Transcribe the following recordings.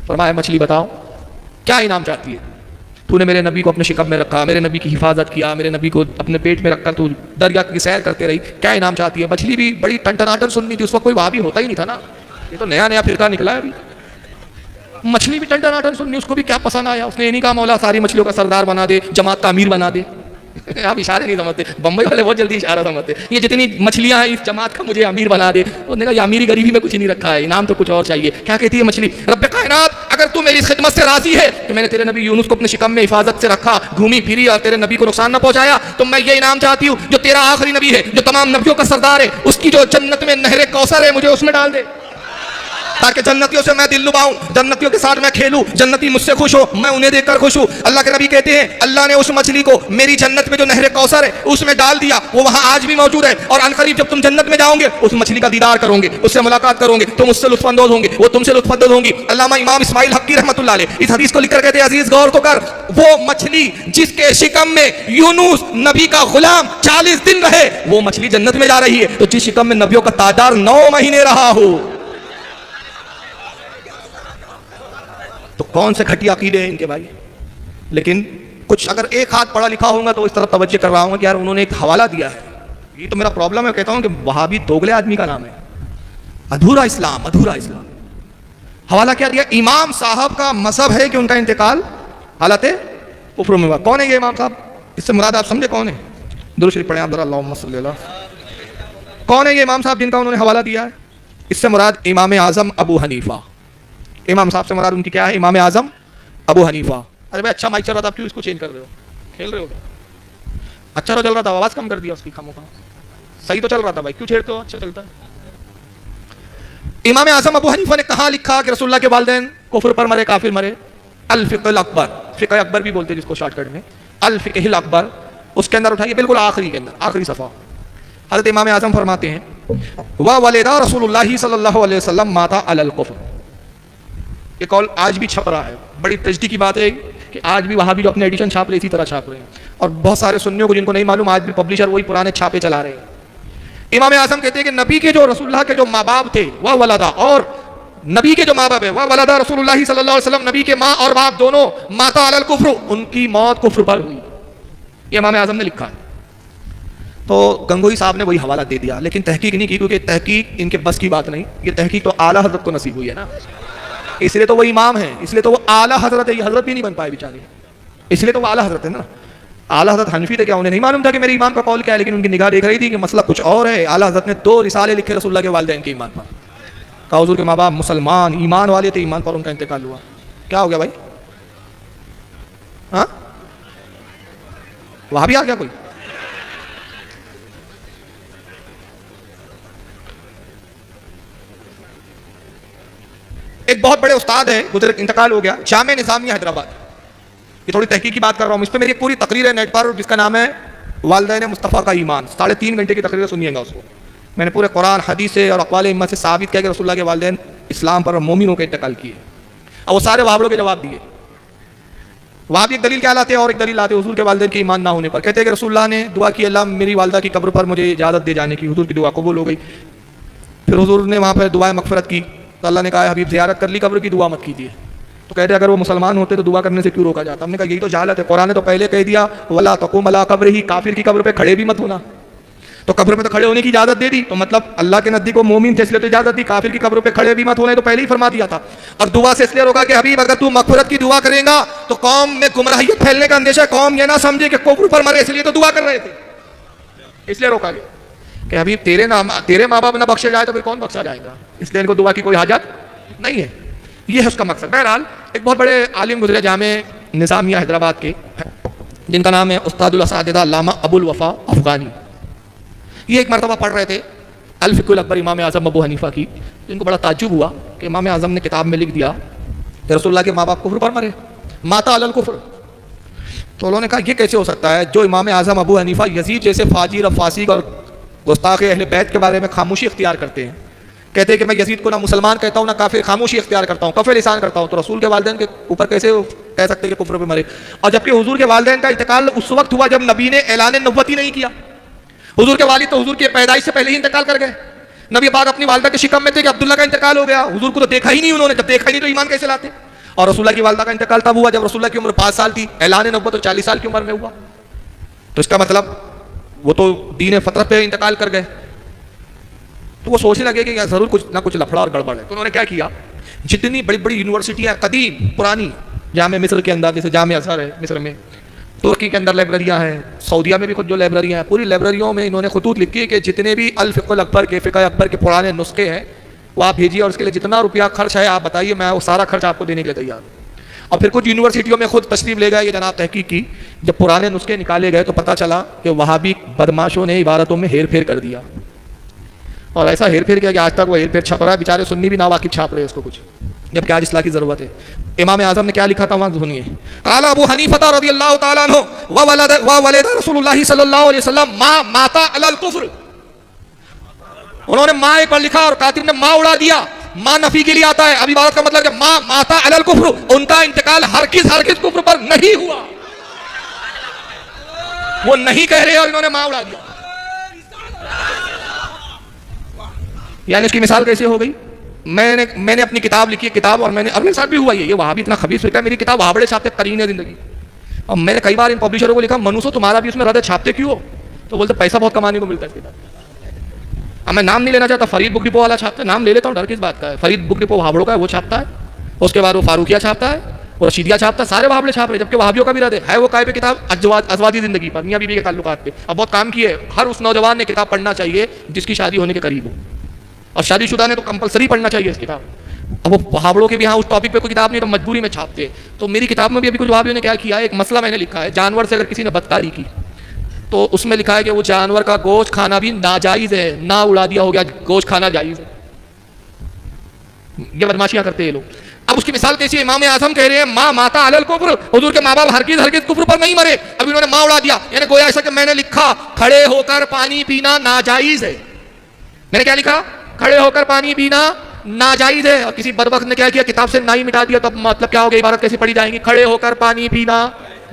फरमाया मछली बताओ क्या इनाम चाहती है? तूने मेरे नबी को अपने शिकम में रखा, मेरे नबी की हिफाजत किया, मेरे नबी को अपने पेट में रखकर तू दरिया की सैर करते रही, क्या इनाम चाहती है? मछली भी बड़ी टनटनाटन सुननी थी, उस वक्त कोई वहां भी होता ही नहीं था ना, ये तो नया नया फिरका निकला है अभी। मछली भी टनटनाटन सुननी, उसको भी क्या पसंद आया, उसने ये नहीं कहा मौला सारी मछलियों का सरदार बना दे, जमात का अमीर बना दे। आप इशारे नहीं समझते, बम्बई वाले बहुत जल्दी इशारा समझते, ये जितनी मछलियां हैं इस जमात का मुझे अमीर बना दे। उसने कहा ये अमीरी गरीबी में कुछ नहीं रखा है, इनाम तो कुछ और चाहिए। क्या कहती है मछली? रब्बे कायनात, अगर तू मेरी खिदमत से राजी है कि मैंने तेरे नबी यूनुस को अपने शिकम में हिफाजत से रखा, घूमी फिरी और तेरे नबी को नुकसान न पहुंचाया, तो मैं ये इनाम चाहती हूँ जो तेरा आखिरी नबी है, जो तमाम नबियों का सरदार है, उसकी जो जन्नत में नहरे कौसर है, मुझे उसमें डाल दे, ताकि जन्नतियों से मैं दिल लुभाऊं, जन्नतियों के साथ मैं खेलूं, जन्नती मुझसे खुश हो, मैं उन्हें देखकर खुश हूं। अल्लाह के नबी कहते हैं अल्लाह ने उस मछली को मेरी जन्नत में जो नहरे कौसर है उसमें डाल दिया, वो वहां आज भी मौजूद है। और अनकरीब जब तुम जन्नत में जाओगे उस मछली का दीदार करोगे, उससे मुलाकात करोगे, तुम उससे लुत्फअंदोज होंगे, वो तुमसे लुत्फअंदोज होंगी। अल्लामा इमाम इस्माइल हक्की रहमतुल्लाह अलैह इस हदीस को लिखकर कहते हैं अजीज गौर तो कर, वो मछली जिसके शिकम में यूनुस नबी का गुलाम 40 दिन रहे, वो मछली जन्नत में जा रही है, तो जिस शिकम में नबियों का तादार 9 महीने रहा हो, तो कौन से खटिया अकीदे हैं इनके भाई। लेकिन कुछ अगर एक हाथ पढ़ा लिखा होगा तो इस तरफ तवज्जो कर रहा हूँ कि यार उन्होंने एक हवाला दिया है, ये तो मेरा प्रॉब्लम है। कहता हूँ कि वहाबी दोगले आदमी का नाम है, अधूरा इस्लाम, अधूरा इस्लाम। हवाला क्या दिया? इमाम साहब का मजहब है कि उनका इंतकाल हालत कुफ्र में हुआ। कौन है ये इमाम साहब? इससे मुराद आप समझे कौन है? दुरूद शरीफ पढ़ें आप जरा, अल्लाहुम्मा सल्ली अला। कौन है ये इमाम साहब जिनका उन्होंने हवाला दिया है? इससे मुराद इमाम आजम अबू हनीफा। इमाम साहब से मुराद उनकी क्या है? इमाम आजम अबू हनीफा। अरे भाई अच्छा माइक चल रहा था, आप क्यों इसको चेंज कर रहे हो? खेल रहे हो क्या? अच्छा तो चल रहा था, आवाज कम कर दिया उसकी खामों का। सही तो चल रहा था भाई, क्यों छेड़ते हो? अच्छा चलता है। इमाम आजम अबू हनीफा ने कहा लिखा कि रसूलुल्लाह के वालिदैन कुफ्र पर मरे, काफिर मरे। अल फिक़्हुल अकबर, फिक़्ह अकबर भी बोलते हैं जिसको शॉर्टकट में, अल फिक़्हुल अकबर, उसके अंदर उठाइए बिल्कुल आखिरी के अंदर, आखिरी सफ़ा। हज़रत इमाम आजम फरमाते हैं व वलिदा रसूलुल्लाह सल्लल्लाहु अलैहि वसल्लम माता अलल कुफ्र। ये कॉल आज भी छप रहा है। बड़ी तजदी की बात है कि आज भी वहाँ भी जो अपने एडिशन छाप रहे इसी तरह छाप रहे हैं, और बहुत सारे सुन्नियों को जिनको नहीं मालूम आज भी पब्लिशर वही पुराने छापे चला रहे हैं। इमाम आजम कहते हैं कि नबी के जो रसूलुल्लाह के जो माँ बाप थे वह वलदा, और नबी के जो माँ बाप है वह वलदा रसूलुल्लाह सल्लल्लाहु अलैहि वसल्लम, नबी के माँ और बाप दोनों माता अलल कुफ्र, उनकी मौत कुफ्र पर हुई। ये इमाम आजम ने लिखा है। तो गंगोई साहब ने वही हवाला दे दिया, लेकिन तहकीक नहीं की, क्योंकि तहकीक इनके बस की बात नहीं। ये तहकीक तो आला हजरत को नसीब हुई है ना, इसलिए तो वो इमाम है, इसलिए तो वो आला हजरत है। ये हजरत भी नहीं बन पाए बेचारे, इसलिए तो वो आला हजरत है ना। आला हजरत हनफी थे क्या? उन्हें नहीं मालूम था कि मेरे इमाम का कौल क्या है, लेकिन उनकी निगाह देख रही थी कि मसला कुछ और है। आला हजरत ने 2 रिसाले लिखे रसूलुल्लाह के वालिदैन के ईमान पर। कहा हुजूर के माँ बाप मुसलमान ईमान वाले थे, ईमान पर उनका इंतकाल हुआ। क्या हो गया भाई? हाँ वहां भी आ गया कोई? एक बहुत बड़े उस्ताद है, गुजरे, इंतकाल हो गया, जामे निज़ामिया हैदराबाद। ये थोड़ी तहकीक की बात कर रहा हूँ, इस पर मेरी एक पूरी तकरीर है नेट पर जिसका नाम है वालिदैन मुस्तफ़ा का ईमान। 3.5 घंटे की तकरीर सुनिएगा उसको। मैंने पूरे कुरान हदीस से और अक़वाल इम्मा से साबित किया कि रसूलुल्लाह के वालिदैन इस्लाम पर और मोमिनों के इंतकाल किए। अब वो सारे वहाबलों के जवाब दिए। वहाँ भी एक दलील क्या लाते हैं और एक दलील लाते हैं हुजूर के वालिदैन के ईमान ना होने पर। कहते हैं कि रसूलुल्लाह ने दुआ की अल्लाह मेरी वालिदा की कब्र पर मुझे इजाज़त दे जाने की, हुजूर की दुआ कबूल हो गई। फिर हुजूर ने वहाँ पर दुआ मग़फ़िरत की, तो अल्लाह ने कहा हबीब ज़ियारत कर ली कब्र की, दुआ मत कीजिए। तो कहते अगर वो मुसलमान होते तो दुआ करने से क्यों रोका जाता? हमने कहा यही तो जहालत है। कुरान ने तो पहले कह दिया वला तक़ूम अला क़ब्रिही, काफिर की कब्र पे खड़े भी मत होना। तो कब्र पे तो खड़े होने की इजाजत दे दी, तो मतलब अल्लाह के नज़दीक वो मोमिन थे इसलिए तो इजाजत दी। काफिर की कब्र पे खड़े भी मत होने तो पहले ही फरमा दिया था। और दुआ से इसलिए रोका कि हबीब अगर तू मग़फ़िरत की दुआ करेगा तो कौम में गुमराहियत फैलने का अंदेशा, कौम ये ना समझे कि कुफ्र पर मरे इसलिए तो दुआ कर रहे थे, इसलिए रोका गया कि हबीब तेरे माँ बाप ना बख्शे जाए तो फिर कौन बख्शा जाएगा, इसलिए इनको दुआ की कोई हाजत नहीं है। ये है उसका मकसद। बहरहाल एक बहुत बड़े आलिम गुजरे जामे निज़ामिया हैदराबाद के, जिनका नाम है उस्तादुल असातिज़ा अल्लामा अबुल वफ़ा अफ़गानी। ये एक मरतबा पढ़ रहे थे अल फ़िक़्हुल अकबर इमाम आज़म अबू हनीफ़ा की। इनको बड़ा ताज्जुब हुआ कि इमाम आज़म ने किताब में लिख दिया कि रसूलुल्लाह के माँ बाप कुफ्र पर मरे, माता अलल कुफ्र। तो उन्होंने कहा यह कैसे हो सकता है? जो इमाम आज़म अबू हनीफ़ा यज़ीद जैसे फाजिर और फासिक और गुस्ताख़ अहले बैत के बारे में खामोशी इख्तियार करते हैं, कहते हैं कि मैं यज़ीद को ना मुसलमान कहता हूँ ना काफिर, खामोशी इख्तियार करता हूँ, कफ़े लिसान करता हूँ, तो रसूल के वालिदैन के ऊपर कैसे कह सकते हैं कि कुफ्र पे मरे? और जबकि हुजूर के वालिदैन का इंतकाल उस वक्त हुआ जब नबी ने ऐलान नबुव्वत ही नहीं किया। हुजूर के वालिद तो हुजूर की पैदाइश से पहले ही इंतकाल कर गए। नबी पाक अपनी वालिदा के शिकम में थे कि अब्दुल्ला का इंतकाल हो गया, हुजूर को तो देखा ही नहीं उन्होंने, जब देखा ही नहीं तो ईमान कैसे लाते? और रसूलुल्लाह की वालदा का इंतकाल तब हुआ जब रसूलुल्लाह की उम्र 5 साल थी, ऐलान नबुव्वत तो 40 साल की उम्र में हुआ। तो इसका मतलब वो तो दीन फतरत पे इंतकाल कर गए। तो वो सोचने लगे कि जरूर कुछ ना कुछ लफड़ा और गड़बड़ है। तो उन्होंने क्या किया, जितनी बड़ी बड़ी यूनिवर्सिटियां कदीम पुरानी, जामे मिस्र के अंदर जैसे जामे अज़हर है मिस्र में, तुर्की के अंदर लाइब्रेरियाँ हैं, सऊदीया में भी खुद जो लाइब्रेरियाँ हैं, पूरी लाइब्रेरियों में इन्होंने खतूत लिखी है कि जितने भी अल फ़िक़्हुल अकबर के फ़िक़्ह अकबर के पुराने नुस्खे हैं वो आप भेजिए और उसके लिए जितना रुपया खर्च है आप बताइए, मैं वो सारा खर्च आपको देने के लिए तैयार हूँ। और फिर कुछ यूनिवर्सिटियों में खुद तस्लीम ले गए ये जनाब तहकीक की, जब पुराने नुस्खे निकाले गए तो पता चला कि वहाबी बदमाशों ने इबारतों में हेर फेर कर दिया। और ऐसा हेर फेर किया कि आज तक वो हेर फेर छप रहा है, बेचारे सुन्नी भी नावाकिफ छाप रहे हैं उसको कुछ, जबकि आज इस्लाह की ज़रूरत है। इमाम आज़म ने क्या लिखा था वहाँ सुनिए। क़ाला अबू हनीफ़ा रज़ियल्लाहु तआला अन्हु व वलद रसूलुल्लाह सल्लल्लाहु अलैहि वसल्लम मा माता अलल कुफ्र। उन्होंने माँ एक बार लिखा और कातिब ने माँ उड़ा दिया। माँ नफी के लिए आता है, अब इबारत का मतलब है माँ माता अलल कुफ्र, उनका इंतकाल हरगिज़ हरगिज़ कुफ्र पर नहीं हुआ। वो नहीं कह रहे और इन्होंने माँ उड़ा दिया। यानी इसकी मिसाल कैसे हो गई। मैंने अपनी किताब लिखी है किताब, और मैंने मेरे साथ भी हुआ ये वहाँ भी इतना खबीस फिक्र है, मेरी किताब वहाबड़े छापते करीन है जिंदगी। और मैंने कई बार इन पब्लिशरों को लिखा मनुष्य तुम्हारा भी उसमें रद्द छापते क्यों हो, तो बोलते पैसा बहुत कमाने को मिलता है किताब। अब मैं नाम नहीं लेना चाहता, फरीद बुक डिपो वाला छापता है, नाम ले लेता हूँ, डर किस बात का है। फरीद बुक डिपो वहाबड़ों का है, वो छापता है। उसके बाद वो फारूकिया छापता है, वो रशीदिया छापता है, सारे वहाबड़े छाप रहे, जबकि वहाबियों का भी रद्द है। वो काय पे किताब अज़वाजी जिंदगी पर, मियां बीवी के ताल्लुकात पे। अब बहुत काम की है, हर उस नौजवान ने किताब पढ़ना चाहिए जिसकी शादी होने के करीब हो, और शादीशुदा ने तो कंपलसरी पढ़ना चाहिए इस किताब। अब वो वहाबड़ों के भी यहाँ उस टॉपिक पे कोई किताब नहीं तो मजबूरी में छापते। तो मेरी किताब में भी अभी कुछ वहाबियों ने क्या किया है, एक मसला मैंने लिखा है, जानवर से अगर किसी ने बदकारी की तो उसमें लिखा है कि वो जानवर का गोश्त खाना भी नाजायज़ है, ना उड़ा दिया हो गया, गोश्त खाना जायज़ है। ये बदमाशियां करते हैं लोग। अब उसकी मिसाल कैसी है, इमाम आज़म कह रहे हैं माँ माता अलल कुफ्र, हुजूर के माँ बाप हरगिज़ हरगिज़ कुफ्र पर नहीं मरे, अब इन्होंने माँ उड़ा दिया। यानी गोया ऐसा कि मैंने लिखा खड़े होकर पानी पीना नाजायज़ है। मैंने क्या लिखा, खड़े होकर पानी पीना नाजायज़ है। और किसी बदबख्त ने क्या किया, किताब से ना ही मिटा दिया, तो अब मतलब क्या हो गया, इबारत कैसी पढ़ी जाएंगी, खड़े होकर पानी पीना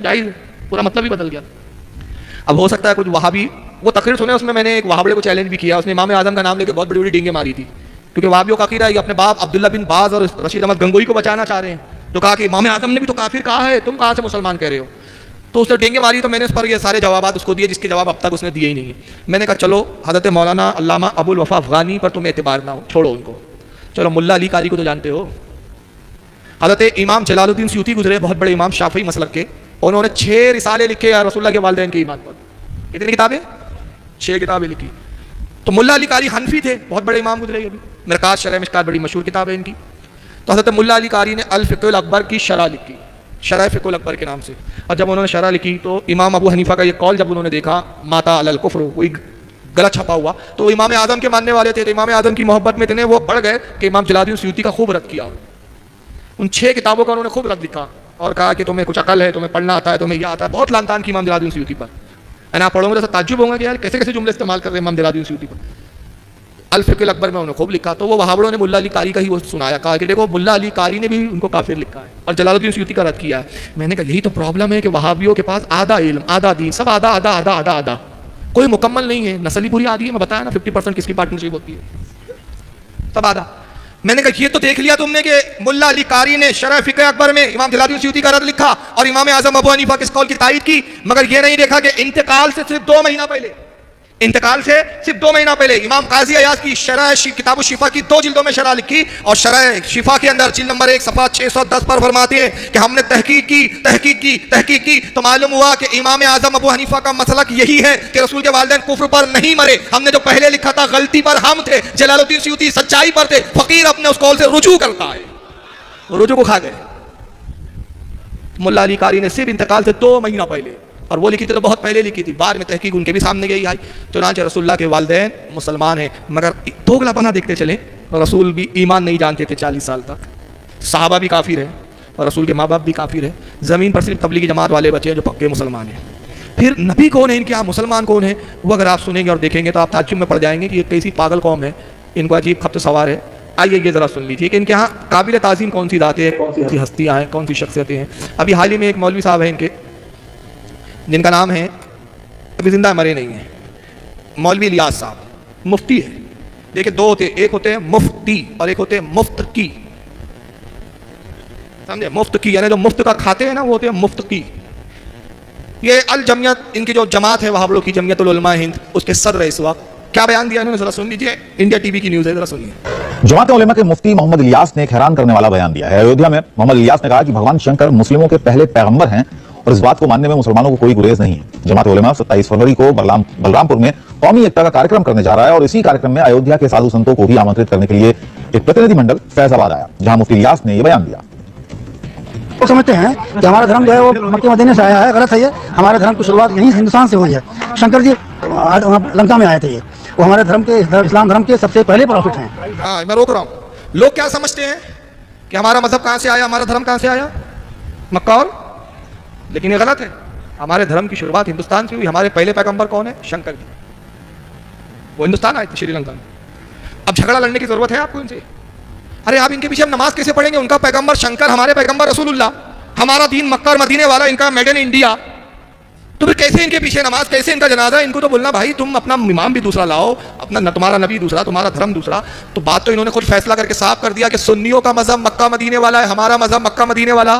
जायज़, पूरा मतलब ही बदल गया। अब हो सकता है कुछ वहाबी वो तकरीर सुने, उसमें मैंने एक वहाबड़े को चैलेंज भी किया, उसने इमाम आज़म का नाम लेकर बहुत बड़ी बड़ी डींगे मारी थी, क्योंकि वहाबियों का अकीदा है कि अपने बाप अब्दुल्ला बिन बाज और रशीद अहमद गंगोई को बचाना चाह रहे हैं। तो कहा कि इमाम आज़म ने भी तो काफिर कहा है, तुम कहाँ से मुसलमान कह रहे हो। तो उसने डींगे मारी, तो मैंने इस पर ये सारे जवाब उसको दिए जिसके जवाब अब तक उसने दिए ही नहीं है। मैंने कहा चलो हज़रत मौलाना अल्लामा अबुल वफ़ा अफ़गानी पर तुम्हें एतबार ना हो, छोड़ो उनको। चलो मुल्ला अली कारी को तो जानते हो, हज़रत इमाम जलालुद्दीन सूती गुजरे, बहुत बड़े इमाम शाफ़ी मसलक के, उन्होंने 6 रिसाले लिखे रसूलुल्लाह के वालिदैन के ईमान पर। कितनी किताबें, 6 किताबें लिखी। तो मुल्ला अली कारी हनफी थे, बहुत बड़े इमाम गुजरे। अभी मिरकात शरह मिशकात बड़ी मशहूर किताब है इनकी। तो हज़रत मुल्ला अली कारी ने अल फ़िक़्हुल अकबर की शरह लिखी, शरह फ़िक़्हुल अकबर के नाम से। और जब उन्होंने शरह लिखी तो इमाम अबू हनीफ़ा का ये कौल जब उन्होंने देखा माता अलल कुफ्र, कोई गलत छपा हुआ, तो इमाम आज़म के मानने वाले थे, तो इमाम आज़म की मोहब्बत में इतने वो बढ़ गए कि इमाम जलालुद्दीन सूती का खूब रद्द किया। उन 6 किताबों का उन्होंने खूब रद्द लिखा और कहा कि तुम्हें कुछ अकल है, तुम्हें पढ़ना आता है, तुम्हें यह आता है। बहुत लानतान की इमाम जलालुद्दीन सूती पर। ना पढ़ोगे तो ताज्जुब होगा कि यार कैसे कैसे जुमले इस्तेमाल कर रहे हैं इमाम जलालुद्दीन सूती पर। अल फ़िक़्हुल अकबर में उन्होंने खूब लिखा। तो वो वहाबड़ों ने मुल्ला अली कारी का ही वो सुनाया, कहा कि देखो मुल्ला अली कारी ने भी उनको काफिर लिखा है और जलालुद्दीन सूती का रद्द किया है। मैंने कहा यही तो प्रॉब्लम है कि वहाबियों के पास आधा इल्म आधा दीन, सब आधा आधा आधा आधा आधा, कोई मुकम्मल नहीं है। नस्ल ही पूरी आधी है, मैं बताया ना 50% किसकी पार्टनरशिप होती है, सब आधा। मैंने कहा ये तो देख लिया तुमने कि मुल्ला अली कारी ने शरह फ़िक़्ह अकबर में इमाम जलालुद्दीन सूती का रद्द लिखा और इमाम आज़म अबू हनीफ़ा के इस कौल की तायीद की, मगर ये नहीं देखा कि इंतकाल से सिर्फ 2 महीना पहले, इंतकाल से सिर्फ 2 महीना पहले इमाम काजी अयाज की शरह किताब शिफा की 2 जिल्दों में शरह लिखी और शरह शिफा के अंदर जिल्द नंबर 1 सफ़ा 610 पर फरमाते हैं कि हमने तहकीक की तो मालूम हुआ कि इमाम आज़म अबू हनीफ़ा का मसलक यही है कि रसूल के वालिदैन कुफ्र पर नहीं मरे। हमने जो पहले लिखा था गलती पर हम थे, जलालुद्दीन सूती सच्चाई पर थे, फकीर अपने उस कौल से रुजू करता है, रुजू को खा गए। मुल्ला अली कारी ने सिर्फ इंतकाल से 2 महीना पहले, और वो लिखी थी तो बहुत पहले लिखी थी, बाद में तहकीक उनके भी सामने गई आई। चुनांचे रसूलुल्लाह के वालिदैन मुसलमान हैं, मगर दोगलापना देखते चले। रसूल भी ईमान नहीं जानते थे 40 साल तक, सहाबा भी काफिर है और रसूल के माँ बाप भी काफिर है। ज़मीन पर सिर्फ तबलीगी जमात वाले बचे हैं जो पक्के मुसलमान हैं। फिर नबी कौन है इनके यहाँ, मुसलमान कौन है, वो अगर आप सुनेंगे और देखेंगे तो आप ताज्जुब में पड़ जाएंगे कि ये कैसी पागल कौम है, इनको अजीब खप्त सवार है। आइए ये ज़रा सुन लीजिए कि इनके यहाँ काबिल ताज़ीम कौन सी दातें हैं, कौन सी हस्तियाँ हैं, कौन सी शख्सियतें हैं। अभी हाल ही में एक मौलवी साहब हैं इनके, जिनका नाम है, अभी जिंदा मरे नहीं है, मौलवी इलियास साहब, मुफ्ती है। देखिए 2 होते, एक होते हैं मुफ्ती और एक होते हैं मुफ्ती। समझे? मुफ्त की, यानी जो मुफ्त का खाते हैं ना वो होते हैं मुफ्त की। ये अल जमियत, इनकी जो जमात है वहाब लोग की, जमियतुल उलमा हिंद, उसके सदर इस वक्त क्या बयान दिया इन्होंने, जरा सुन लीजिए। इंडिया टीवी की न्यूज़ है, जरा सुनिए। जमात उलमा के मुफ्ती मोहम्मद इलियास ने एक हैरान करने वाला बयान दिया है। अयोध्या में मोहम्मद इलियास ने कहा कि भगवान शंकर मुस्लिमों के पहले पैगंबर हैं और इस बात को मानने में मुसलमानों को कोई गुरेज नहीं है। जमात उलमा 27 फरवरी को बलरामपुर में कौमी एकता का कार्यक्रम करने जा रहा है और इसी कार्यक्रम में अयोध्या के साधु संतों को भी आमंत्रित करने के लिए एक प्रतिनिधिमंडल फैजाबाद आया, जहां मुफ्ती इलियास ने यह बयान दिया। वो समझते हैं कि हमारा धर्म जो है वो मक्के मदीने से आया है, गलत है ये। हमारे धर्म की शुरुआत यहीं हिंदुस्तान से हुई है। शंकर जी लंका में आए थे, ये वो हमारे धर्म के, इस्लाम धर्म के सबसे पहले प्रॉफिट हैं। हाँ, मैं रोक रहा हूँ। लोग क्या समझते हैं कि हमारा मजहब कहाँ से आया, हमारा धर्म कहाँ से आया, मक्का और, लेकिन ये गलत है। हमारे धर्म की शुरुआत हिंदुस्तान से हुई। हमारे पहले पैगंबर कौन है? शंकर जी। वो हिंदुस्तान आए थे, श्रीलंका में। अब झगड़ा लड़ने की जरूरत है आपको इनसे? अरे आप इनके पीछे हम नमाज कैसे पढ़ेंगे? उनका पैगंबर शंकर, हमारे पैगंबर रसूलुल्लाह, हमारा दीन मक्का और मदीने वाला, इनका मेड इन इंडिया। तो फिर कैसे इनके पीछे नमाज, कैसे इनका जनाजा? इनको तो बोलना भाई तुम अपना इमाम भी दूसरा लाओ, अपना तुम्हारा नबी दूसरा, तुम्हारा धर्म दूसरा। तो बात तो इन्होंने खुद फैसला करके साफ कर दिया कि सुन्नियों का मजहब मक्का मदीने वाला है, हमारा मजहब मक्का मदीने वाला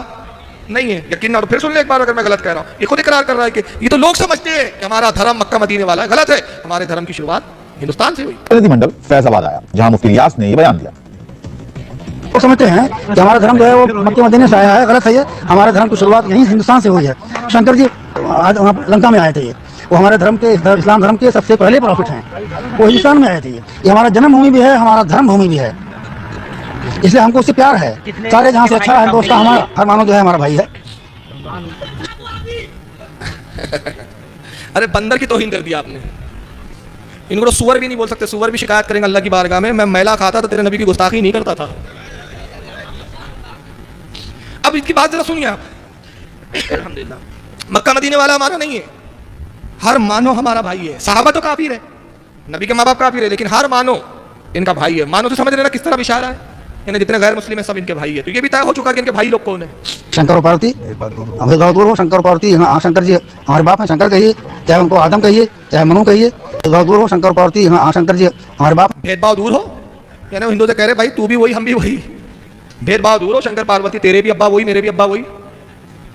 नहीं है। यकीन ना, फिर सुन ले एक बार अगर मैं गलत कह रहा हूँ। ये खुद इकरार कर रहा है कि ये तो लोग समझते हैं कि हमारा धर्म मक्का मदीने वाला है, गलत है। हमारे धर्म की शुरुआत हिंदुस्तान से हुई। प्रतिनिधिमंडल फैजाबाद आया, जहां मुफ्ती इलियास ने यह बयान दिया। वो समझते हैं कि हमारा धर्म जो है वो मक्के मदीने से आया है, गलत है ये। हमारे धर्म की शुरुआत यहीं हिंदुस्तान से हुई है। शंकर जी लंका में आए थे, ये वो हमारे धर्म के, इस्लाम धर्म के सबसे पहले प्रॉफिट हैं। वो हिंदुस्तान में आए थे, ये हमारा जन्मभूमि भी है, हमारा धर्म भूमि भी है, इसलिए हमको उससे प्यार है। सारे जहाँ से अच्छा है दोस्त, हमारा हर मानो जो है हमारा भाई है। अरे बंदर की तौहीन कर दिया आपने। इनको तो सुअर भी नहीं बोल सकते, सुअर भी शिकायत करेंगे अल्लाह की बारगाह में, मैं मैला खाता था, तेरे नबी की गुस्ताखी नहीं करता था। अब इसकी बात जरा सुनिए आप। अल्हम्दुलिल्लाह मक्का मदीने वाला हमारा नहीं है, हर मानो हमारा भाई है। सहाबा तो काफिर है, नबी के माँ बाप काफिर है, लेकिन हर मानो इनका भाई है। मानो तो समझ लेना किस तरह इशारा है, यानी जितने गैर मुस्लिम है सब इनके भाई है। तो ये भी तय हो चुका कि इनके भाई लोग कौन है। शंकर और पार्वती, अब दूर हो शंकर और पार्वती। हाँ, शंकर जी हमारे बाप हैं, शंकर कहिए, चाहे उनको आदम कहिए, चाहे मनु कहिए। दूर हो शंकर और पार्वती। हाँ, शंकर जी हमारे बाप। भेदभाव दूर हो, यानी हिंदू से कह रहे भाई तू भी वही हम भी वही। भेदभाव दूर हो, शंकर पार्वती, तेरे भी अब्बा वही, मेरे भी अब्बा वही।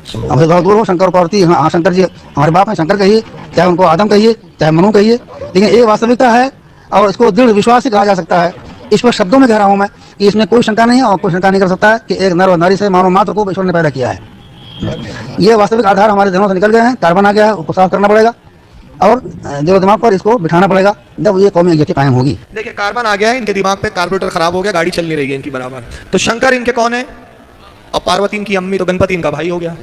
अब दूर हो शंकर और पार्वती। हाँ, शंकर जी हमारे बाप हैं, शंकर कहिए, चाहे उनको आदम कहिए, चाहे मनु कहिए। लेकिन एक वास्तविकता है और इसको दृढ़ विश्वास से कहा जा सकता है। इस पर शब्दों में कह रहा हूँ मैं कि इसमें कोई शंका नहीं है और कोई शंका नहीं कर सकता है कि एक नर और नारी से मानव मात्र को ईश्वर ने पैदा किया है। ये वास्तविक आधार हमारे दिनों से निकल गए हैं, कार्बन आ गया है, उसको साफ करना पड़ेगा और दिलो दिमाग पर इसको बिठाना पड़ेगा, जब ये कौमी एकता कायम होगी। देखिए कार्बन आ गया है, इनके दिमाग पे कार्बोरेटर खराब हो गया, गाड़ी चल नहीं रही है इनकी बराबर। तो शंकर इनके कौन है और पार्वती इनकी अम्मी, तो गणपति इनका भाई हो गया।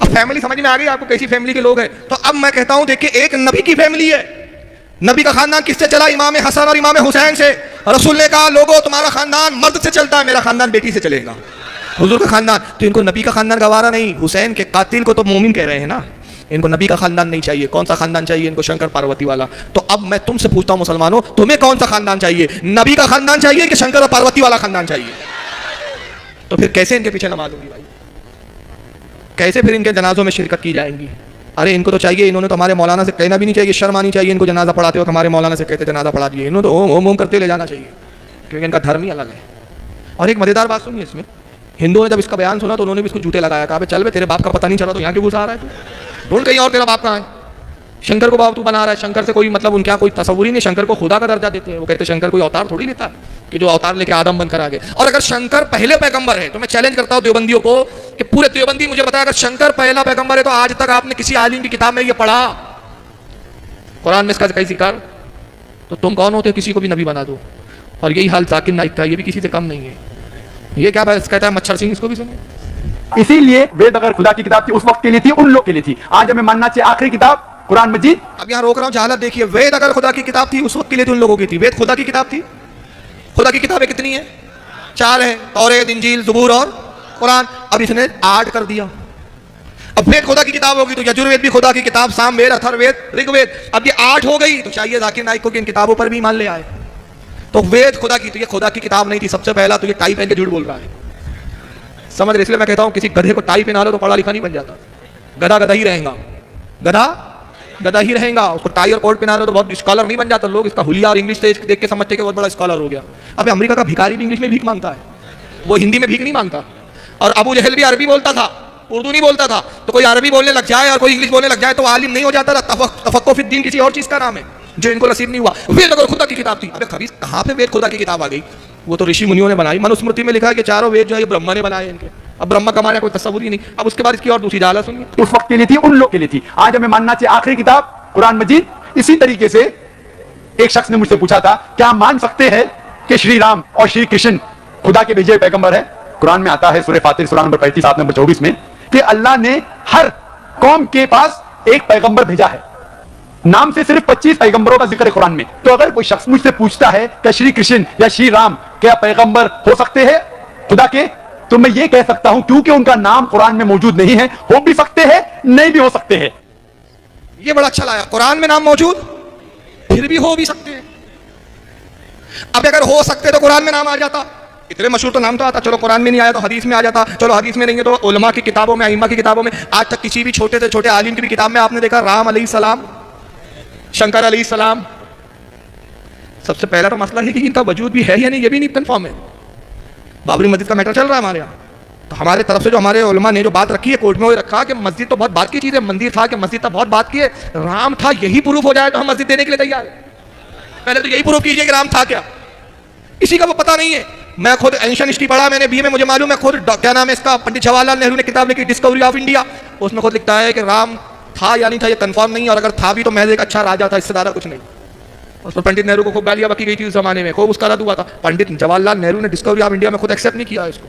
अब फैमिली समझ में आ गई आपको कैसी फैमिली के लोग हैं। तो अब मैं कहता हूं देखिए एक नबी की फैमिली है, नबी का खानदान किससे चला? इमाम हसन और इमाम हुसैन से। रसूल ने कहा लोगों तुम्हारा खानदान मर्द से चलता है, मेरा खानदान बेटी से चलेगा। हुजूर का खानदान, तो इनको नबी का खानदान गवारा नहीं। हुसैन के कातिल को तो मोमिन कह रहे हैं ना, इनको नबी का खानदान नहीं चाहिए। कौन सा खानदान चाहिए इनको? शंकर पार्वती वाला। तो अब मैं तुमसे पूछता हूं मुसलमानों, तुम्हें कौन सा खानदान चाहिए? नबी का खानदान चाहिए कि शंकर और पार्वती वाला खानदान चाहिए? तो फिर कैसे इनके पीछे नमाज होगी भाई? कैसे फिर इनके जनाजों में शिरकत की जाएंगी? अरे इनको तो चाहिए, इन्होंने तो हमारे मौलाना से कहना भी नहीं चाहिए, शर्म आनी चाहिए इनको जनाजा पढ़ाते हो, हमारे मौलाना से कहते जनाजा पढ़ा दिए। इन्होंने तो ओम ओम करते ले जाना चाहिए, क्योंकि इनका धर्म ही अलग है। और एक मजेदार बात सुनिए इसमें, हिंदुओं ने जब इसका बयान सुना तो उन्होंने भी इसको जूते लगाया, कहा चल बे तेरे बाप का पता नहीं चला तो यहाँ क्यों घुसा रहा है तू, ढूंढ कहीं और तेरा बाप कहाँ है। शंकर को बाप तू बना रहा है, शंकर से कोई मतलब उनका कोई तस्वुर ही नहीं। शंकर को खुदा का दर्जा देते हैं, वो कहते हैं शंकर कोई अवतार थोड़ी लेता कि जो अवतार लेके आदम बनकर आ गए। और अगर शंकर पहले पैगंबर है तो मैं चैलेंज करता हूं देवबंदियों को कि पूरे देवबंदी मुझे बताया अगर शंकर पहला पैगंबर है तो आज तक आपने किसी आलिम की किताब में ये पढ़ा, कुरान में इसका कहीं जिक्र? तो तुम कौन होते हो किसी को भी नबी बना दो। और यही हाल जाकिर नाइक का, ये भी किसी से कम नहीं है। ये क्या कहता है मच्छर सिंह, इसको भी सुनो। इसीलिए वेद अगर खुदा की किताब थी उस वक्त के लिए थी, उन लोग के लिए थी। आज हमें मानना चाहिए आखिरी किताब कुरान मजीद। अब यहाँ रोक रहा हूँ, जहालत देखिए। वेद अगर खुदा की किताब थी उस वक्त के लिए थी, उन लोगों की थी। वेद खुदा की किताब थी। खुदा की किताबें कितनी है? 4 है, तौरेत, इंजील, ज़बूर और कुरान। अब इसने 8 कर दिया। अब वेद खुदा की किताब होगी तो यजुर्वेद भी खुदा की किताब, सामवेद, अथर्ववेद, ऋग्वेद। अब ये 8 हो गई तो चाहिए जाकिर नाइक को कि इन किताबों पर भी ईमान ले आए। तो वेद खुदा की, तो ये खुदा की किताब नहीं थी सबसे पहला। तो ये टाई पहन के झूठ बोल रहा है, समझ रहे? इसलिए मैं कहता हूँ किसी गधे को टाई पहना लो तो पढ़ा लिखा नहीं बन जाता। गधा गधा ही रहेगा, गधा गधा ही रहेगा। उसको टाई और कोट पहना लो तो बहुत स्कॉलर नहीं बन जाता। लोग इसका हुलिया और इंग्लिश देख के समझते कि बहुत बड़ा स्कॉलर हो गया। अब अमेरिका का भिखारी भी इंग्लिश में भीख मांगता है, वो हिंदी में भीख नहीं मांगता। और अबू जहल भी अरबी बोलता था, उर्दू नहीं बोलता था। तो कोई अरबी बोलने लग जाए और कोई इंग्लिश बोलने लग जाए तो आलिम नहीं हो जाता था। तफक्कुह फिद्दीन किसी और चीज का नाम है जो इनको नसीब नहीं हुआ। वेद अगर खुदा की किताब थी, अबे खबीस कहाँ पे वेद खुदा की किताब आ गई? वो तो ऋषि मुनियों ने बनाई। मनुस्मृति में लिखा है कि चारों वेद जो है ब्रह्मा ने बनाए इनके। अब ब्रह्मा कमाने कोई तस्वुर ही नहीं। अब उसके बाद इसकी और दूसरी जाला सुनिए। उस वक्त के लिए थी, उन लोग के लिए थी। आज हमें मानना चाहिए आखिरी किताब कुरान मजीद। इसी तरीके से एक शख्स ने मुझसे पूछा था, क्या हम मान सकते हैं कि श्री राम और श्री कृष्ण खुदा के भेजे पैगंबर है? कुरान में आता है सूरह फातिर सूरा नंबर 35 आयत नंबर 24 में कि अल्लाह ने हर कौम के पास एक पैगंबर भेजा है। नाम से सिर्फ 25 पैगंबरों का जिक्र है कुरान में। तो अगर कोई शख्स मुझसे पूछता है कि श्री कृष्ण या श्री राम क्या पैगंबर हो सकते हैं खुदा के, तो मैं ये कह सकता हूं क्योंकि उनका नाम कुरान में मौजूद नहीं है, हो भी सकते हैं, नहीं भी हो सकते हैं। ये बड़ा अच्छा लगा, कुरान में नाम मौजूद फिर भी हो भी सकते हैं। अब अगर हो सकते तो कुरान में नाम आ जाता। इतने मशहूर तो नाम तो आता, चलो कुरान में नहीं आया तो हदीस में आ जाता। चलो हदीस में नहीं है तो उलमा की किताबों में, अइम्मा की किताबों में। आज तक किसी भी छोटे से छोटे आलिम की भी किताब में आपने देखा राम अलैहिस्सलाम, शंकर अलैहिस्सलाम? सबसे पहला तो मसला है कि इनका वजूद भी है या नहीं, ये भी नहीं कंफर्म है। बाबरी मस्जिद का मैटर चल रहा है हमारे यहाँ, तो हमारे तरफ से जो हमारे उलमा ने जो बात रखी है कोर्ट में, वो रखा कि मस्जिद तो बहुत बात की चीज़ है, मंदिर था कि मस्जिद था बहुत बात की है। राम था यही प्रूफ हो जाए तो हम मस्जिद देने के लिए तैयार है। पहले तो यही प्रूफ कीजिए कि राम था क्या। इसी का वो पता नहीं है। मैं खुद एंशियंट हिस्ट्री पढ़ा मैंने बीए में, मुझे मालूम है खुद। क्या नाम है इसका, पंडित जवाहरलाल नेहरू ने किताब लिखी डिस्कवरी ऑफ इंडिया, उसमें खुद लिखता है कि राम था या नहीं था ये कंफर्म नहीं, और अगर था भी तो महज एक अच्छा राजा था, इससे ज्यादा कुछ नहीं। उस पर पंडित नेहरू को खूब गालियां बकी गई थी उस जमाने में, खूब उसका रद्द हुआ था। पंडित जवाहरलाल नेहरू ने डिस्कवरी ऑफ इंडिया में खुद एक्सेप्ट नहीं किया इसको।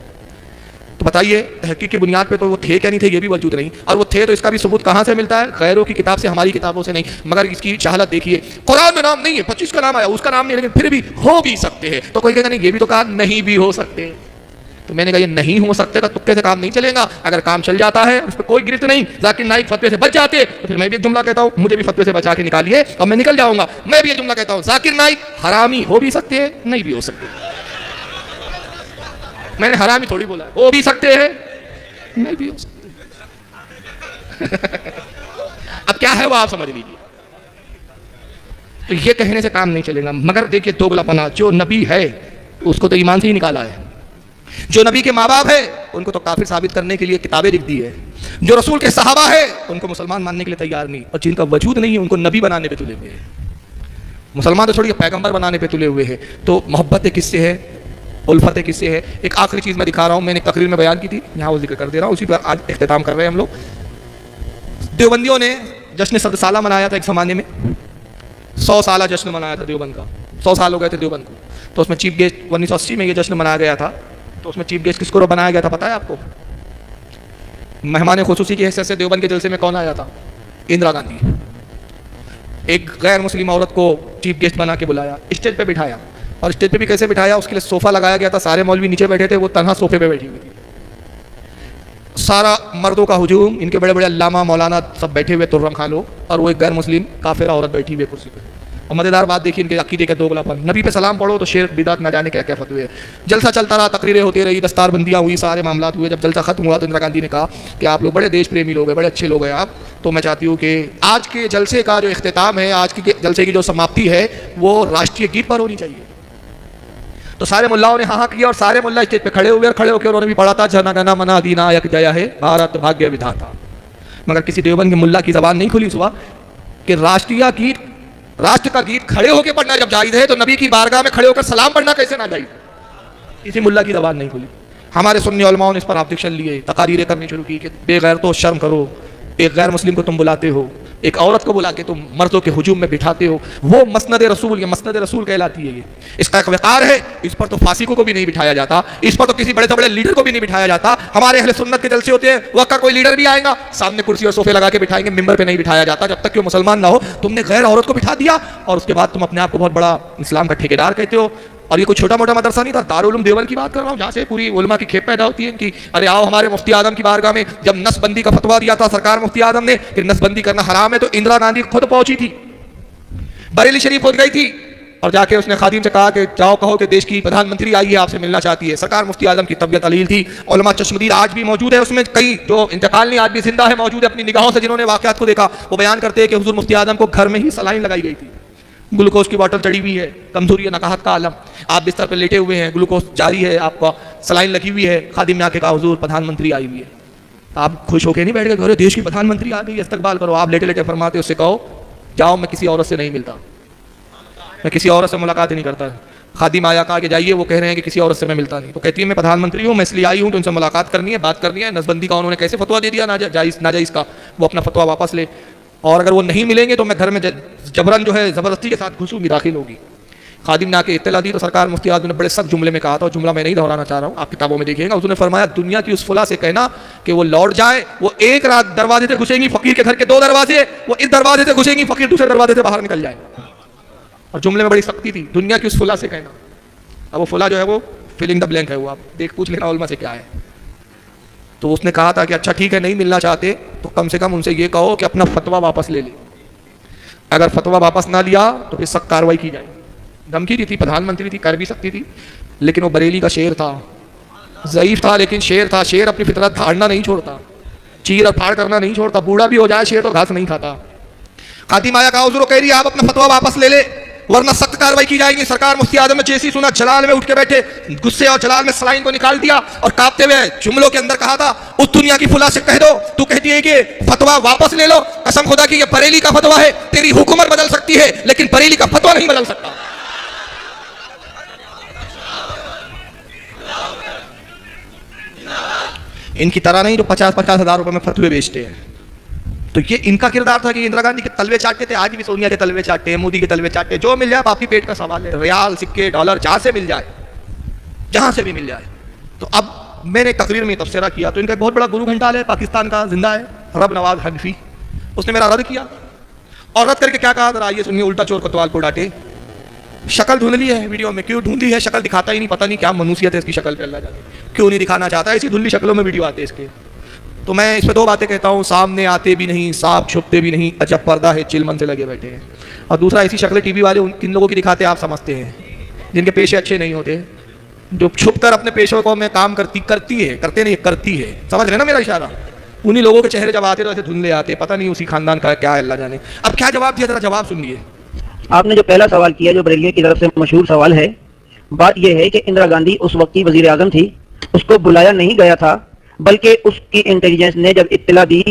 तो बताइए तहकीक की बुनियाद पे तो वो थे क्या नहीं थे, ये भी वजूद नहीं। और वो थे तो इसका भी सबूत कहाँ से मिलता है? गैरों की किताब से, हमारी किताबों से नहीं। मगर इसकी चाहत देखिए, कुरान में नाम नहीं है, 25 का नाम आया, उसका नाम नहीं, लेकिन फिर भी हो भी सकते हैं। तो कोई कहेगा नहीं, ये भी तो कहा नहीं भी हो सकते। तो मैंने कहा ये नहीं हो सकते का तुक्के से काम नहीं चलेगा। अगर काम चल जाता है उस पर कोई गिरफ्त नहीं, जाकिर नाइक फतवे से बच जाते, तो फिर मैं भी एक जुमला कहता हूँ, मुझे भी फतवे से बचा के निकालिए और मैं निकल जाऊंगा। मैं भी एक जुमला कहता हूँ, जाकिर नाइक हरामी हो भी सकते हैं, नहीं भी हो सकते। मैंने हरामी थोड़ी बोला, हो भी सकते हैं, नहीं भी हो सकते। अब क्या है वो आप समझ लीजिए। तो ये कहने से काम नहीं चलेगा। मगर देखिए दोगलापना, जो नबी है उसको तो ईमान से ही निकाला है, जो नबी के माँ बाप है उनको तो काफिर साबित करने के लिए किताबें लिख दी है, जो रसूल के सहाबा है उनको मुसलमान मानने के लिए तैयार नहीं, और जिनका वजूद नहीं है उनको नबी बनाने पे तुले हुए हैं। मुसलमान तो छोड़िए पैगंबर बनाने पे तुले हुए हैं। तो मोहब्बत किससे है, उल्फत किससे है? एक आखिरी चीज़ मैं दिखा रहा हूँ, मैंने एक तकरीर में बयान की थी, यहाँ वो जिक्र कर दे रहा हूँ, उसी पर आज इख्तिताम कर रहे हैं हम लोग। देवबंदियों ने जश्न सदसाला मनाया था एक ज़माने में, 100 साला जश्न मनाया था देवबंद का। 100 साल हो गए थे देवबंद को। तो उसमें चीफ गेस्ट 1980 में ये जश्न मनाया गया था। तो उसमें चीफ गेस्ट किसको बनाया गया था पता है आपको? मेहमान खुसूसी की हैसियत से देवबंद के जलसे में कौन आया था? इंदिरा गांधी। एक गैर मुस्लिम औरत को चीफ गेस्ट बना के बुलाया, स्टेज पे बिठाया, और स्टेज पे भी कैसे बिठाया, उसके लिए सोफा लगाया गया था, सारे मौलवी नीचे बैठे थे, वो तन्हा सोफे पे बैठी हुई थी। सारा मर्दों का हुजूम, इनके बड़े बड़े अल्लामा मौलाना सब बैठे हुए, तुर्रम खान लोग, और वो एक गैर मुस्लिम काफिर औरत बैठी हुई कुर्सी पे। और मजेदार बात देखिए इनके अकीदे का दोगलापन। नबी पे सलाम पढ़ो तो शेर बिदात ना जाने क्या क्या फतवे है। जलसा चलता रहा, तकरीरें होती रही, दस्तारबंदियाँ हुई, सारे मामला हुए। जब जलसा खत्म हुआ तो इंदिरा गांधी ने कहा कि आप लोग बड़े देश प्रेमी लोग हैं, बड़े अच्छे लोग हैं आप, तो मैं चाहती हूँ कि आज के जलसे का जो इख्तिताम है, आज के जलसे की जो समाप्ति है, वो राष्ट्रीय गीत पर होनी चाहिए। तो सारे मुल्लाओं ने हाँ किया, और सारे मुल्ला स्टेज पे खड़े हुए, और खड़े होकर उन्होंने भी पढ़ा था जन गण मन अधिनायक जय है भारत भाग्य विधाता। मगर किसी देवबंद के मुल्ला की जबान नहीं खुली सुबह कि राष्ट्रीय गीत, राष्ट्र का गीत खड़े होकर पढ़ना जब जायज है, तो नबी की बारगाह में खड़े होकर सलाम पढ़ना कैसे ना जायज? किसी मुल्ला की जबान नहीं खुली। हमारे सुन्नी उलमाओं ने इस पर ऑब्जेक्शन लिए, तकारीरें करनी शुरू की कि बेगैर तो शर्म करो, एक गैर मुस्लिम को तुम बुलाते हो, एक औरत को बुला के तुम मर्दों के हुजूम में बिठाते हो, वो मसनद रसूल, ये मसनद रसूल कहलाती है। ये इसका एक वक़ार है, इस पर तो फासिकों को भी नहीं बिठाया जाता, इस पर तो किसी बड़े से बड़े लीडर को भी नहीं बिठाया जाता। हमारे अहले सुन्नत के जलसे होते हैं, वक्त का कोई लीडर भी आएगा, सामने कुर्सी और सोफे लगा के बिठाएंगे, मिंबर पे नहीं बिठाया जाता जब तक कि वो मुसलमान ना हो। तुमने गैर औरत को बिठा दिया, और उसके बाद तुम अपने आप को बहुत बड़ा इस्लाम का ठेकेदार कहते हो। और ये कोई छोटा मोटा मदरसा नहीं था, दारुल उलूम देवबंद की बात कर रहा हूँ, जहाँ से पूरी उलमा की खेप पैदा होती है कि अरे आओ हमारे मुफ्ती आजम की बारगाह में। जब नसबंदी का फतवा दिया था सरकार मुफ्ती आजम ने कि नसबंदी करना हराम है, तो इंदिरा गांधी खुद पहुंची थी, बरेली शरीफ खुद गई थी, और जाके उसने खादिम से कहा कि जाओ कहो कि देश की प्रधानमंत्री आई है, आपसे मिलना चाहती है। सरकार मुफ्ती आजम की तबीयत अलील थी। उलमा चश्मदीद आज भी मौजूद है, उसमें कई जो इंतकाल नहीं आज भी जिंदा है, मौजूद है, अपनी निगाहों से जिन्होंने वाकयात को देखा, वो बयान करते हैं कि हुजूर मुफ्ती आजम को घर में ही सलाइन लगाई गई थी, ग्लूकोज की बोतल चढ़ी हुई है, कमजोरी है, नकाहत का आलम, आप बिस्तर पर लेटे हुए हैं, ग्लूकोज जारी है, आपका सलाइन लगी हुई है, खादिम ने आके कहा हुजूर प्रधानमंत्री आई हुई है। आप खुश होकर नहीं बैठ गए, अरे देश की प्रधानमंत्री आ गई, इस्तकबाल करो। आप लेटे लेटे फरमाते उससे कहो जाओ मैं किसी औरत से नहीं मिलता, मैं किसी औरत से मुलाकात ही नहीं करता। खादिम आया कहा कि जाइए, वो कह रहे हैं कि किसी औरत से मैं मिलता नहीं। तो कहती है मैं प्रधानमंत्री हूँ, मैं इसलिए आई हूँ कि उनसे मुलाकात करनी है, बात करनी है। नसबंदी का उन्होंने कैसे फतवा दे दिया नाजायज़ का, वो अपना फतवा वापस ले, और अगर वो नहीं मिलेंगे तो मैं घर में जबरन जो है ज़बरदस्ती के साथ घुसूंगी, दाखिल होगी। खादिम ने आके इत्तला दी तो सरकार मुफ्ती आज़म ने बड़े सख्त जुमले में कहा था, और जुमला मैं नहीं दोहराना चाह रहा हूँ, आप किताबों में देखिएगा। उसने फरमाया दुनिया की उस फुला से कहना कि वो लौट जाए, वो एक रात दरवाजे से घुसेंगी, फकीर के घर के 2 दरवाजे, वो इस दरवाजे से घुसेंगी, फकीर दूसरे दरवाजे से बाहर निकल जाए। और जुमले में बड़ी सख्ती थी, दुनिया की उस फुला से कहना। अब वो फुला जो है वो फिलिंग द ब्लैंक है, वो आप पूछ लेना उलमा से क्या है। तो उसने कहा था कि अच्छा ठीक है, नहीं मिलना चाहते तो कम से कम उनसे ये कहो कि अपना फतवा वापस ले ले, अगर फतवा वापस ना लिया तो फिर सख्त कार्रवाई की जाए। धमकी दी थी, प्रधानमंत्री थी, कर भी सकती थी, लेकिन वो बरेली का शेर था, ज़ईफ था लेकिन शेर था। शेर अपनी फितरत फाड़ना नहीं छोड़ता, चीर और फाड़ करना नहीं छोड़ता, बूढ़ा भी हो जाए शेर तो घास नहीं खाता। खादिम आया कहा हुजूर कह रही है आप अपना फतवा वापस ले ले वरना सख्त कार्रवाई की जाएगी। सरकार मुफ्ती आज़म ने जैसी सुना जलाल में उठ के बैठे, गुस्से और जलाल में सलाइन को निकाल दिया और कांपते हुए जुमलों के अंदर कहा था उस दुनिया की फुला से कह दो, तू कहती है कि फतवा वापस ले लो, कसम खुदा की ये बरेली का फतवा है, तेरी हुकूमत बदल सकती है लेकिन बरेली का फतवा नहीं बदल सकता। इनकी तरह नहीं जो 50-50 हज़ार रुपए में फतवे बेचते हैं। तो ये इनका किरदार था कि इंदिरा गांधी के तलवे चाटते थे, आज भी सोनिया के तलवे चाटते हैं, मोदी के तलवे चाटते हैं, जो मिल जाए आपकी पेट का सवाल है, रियाल, सिक्के, डॉलर, जहां से मिल जाए, जहां से भी मिल जाए। तो अब मैंने तकरीर में तबसरा किया तो इनका एक बहुत बड़ा गुरु घंटाल है, पाकिस्तान का जिंदा है, रब नवाज हनफी, उसने मेरा रद्द किया और रद्द करके क्या कहा जरा आइए सुनिए। उल्टा चोर कोतवाल को डांटे, शक्ल धुंधली है वीडियो में, क्यों ढूंढी है शक्ल, दिखाता ही नहीं, पता नहीं क्या मनुसियत है इसकी शक्ल पे, अल्लाह जाने क्यों नहीं दिखाना चाहता, ऐसी धुंधली शक्लों में वीडियो आते हैं इसके। तो मैं इस पर 2 बातें कहता हूँ, सामने आते भी नहीं, सांप छुपते भी नहीं, अजब पर्दा है, चिलमन से लगे बैठे हैं। और दूसरा ऐसी शक्लें टीवी वाले किन लोगों की दिखाते आप समझते हैं, जिनके पेशे अच्छे नहीं होते, जो छुप कर अपने पेशों को में काम करती है, समझ रहे ना मेरा इशारा। उन्हीं लोगों के चेहरे जब आते तो ऐसे धुंधले आते, पता नहीं उसी खानदान का क्या है, अल्लाह जाने। अब क्या जवाब दिया, जरा जवाब सुनिए। आपने जो पहला सवाल किया जो बरेलियों की तरफ से मशहूर सवाल है, बात यह है कि इंदिरा गांधी उस वक्त की वजीर आजम थी, उसको बुलाया नहीं गया था, बल्कि उसकी इंटेलिजेंस ने जब इत्तला दी